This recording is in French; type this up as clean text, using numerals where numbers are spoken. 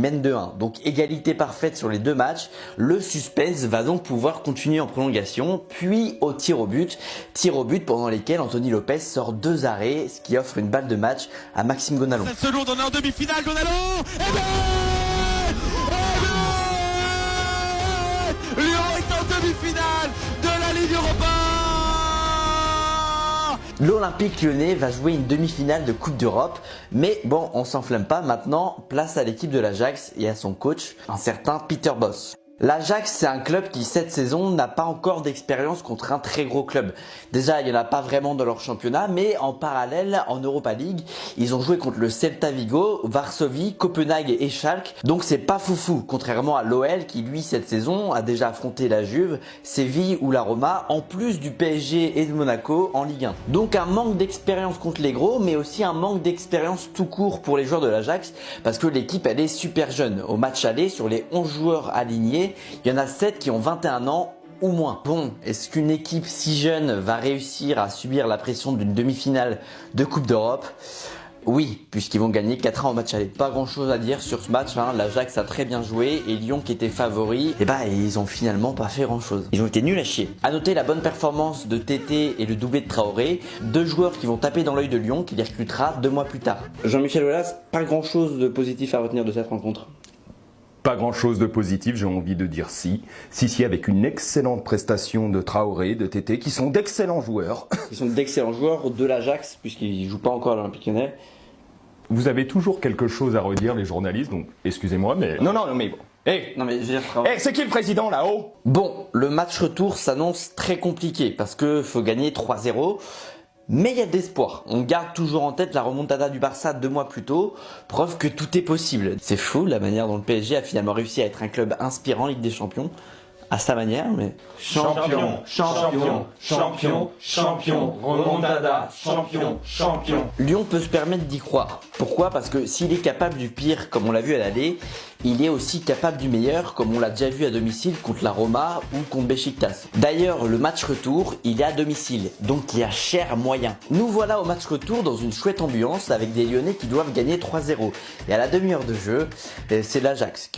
mène de 1. Donc égalité parfaite sur les deux matchs. Le suspense va donc pouvoir continuer en prolongation, puis au tir au but pendant lesquels Anthony Lopez sort 2 arrêts, ce qui offre une balle de match à Maxime Gonalon. 7 secondes, on est en demi-finale, Gonalon Lyon est en demi-finale de la Ligue Europa. L'Olympique Lyonnais va jouer une demi-finale de Coupe d'Europe, mais bon, on s'enflamme pas maintenant, place à l'équipe de l'Ajax et à son coach, un certain Peter Bosz. L'Ajax, c'est un club qui cette saison n'a pas encore d'expérience contre un très gros club. Déjà, il n'y en a pas vraiment dans leur championnat, mais en parallèle, en Europa League, ils ont joué contre le Celta Vigo, Varsovie, Copenhague et Schalke. Donc c'est pas foufou, contrairement à l'OL qui lui cette saison a déjà affronté la Juve, Séville ou la Roma, en plus du PSG et de Monaco en Ligue 1. Donc un manque d'expérience contre les gros, mais aussi un manque d'expérience tout court pour les joueurs de l'Ajax, parce que l'équipe elle est super jeune. Au match aller, sur les 11 joueurs alignés, il y en a 7 qui ont 21 ans ou moins. Bon, est-ce qu'une équipe si jeune va réussir à subir la pression d'une demi-finale de Coupe d'Europe ? Oui, puisqu'ils vont gagner 4 ans au match aller. Pas grand chose à dire sur ce match, hein. L'Ajax a très bien joué et Lyon qui était favori, ils ont finalement pas fait grand chose. Ils ont été nuls à chier. À noter la bonne performance de Tété et le doublé de Traoré, 2 joueurs qui vont taper dans l'œil de Lyon qui les recrutera 2 mois plus tard. Jean-Michel Aulas, pas grand chose de positif à retenir de cette rencontre. Pas grand chose de positif, j'ai envie de dire si, avec une excellente prestation de Traoré, de Tété, qui sont d'excellents joueurs. Ils sont d'excellents joueurs de l'Ajax, puisqu'ils ne jouent pas encore à l'Olympique Lyonnais. Vous avez toujours quelque chose à redire, les journalistes, donc excusez-moi, mais... Non, mais bon. C'est qui le président là-haut? Bon, le match retour s'annonce très compliqué, parce que faut gagner 3-0. Mais il y a de l'espoir. On garde toujours en tête la remontada du Barça 2 mois plus tôt, preuve que tout est possible. C'est fou la manière dont le PSG a finalement réussi à être un club inspirant en Ligue des Champions, à sa manière, mais... Champion, remontada, champion. Lyon peut se permettre d'y croire. Pourquoi ? Parce que s'il est capable du pire, comme on l'a vu à l'aller, il est aussi capable du meilleur, comme on l'a déjà vu à domicile contre la Roma ou contre Beşiktaş. D'ailleurs, le match retour, il est à domicile, donc il y a cher moyen. Nous voilà au match retour dans une chouette ambiance avec des Lyonnais qui doivent gagner 3-0. Et à la demi-heure de jeu, c'est l'Ajax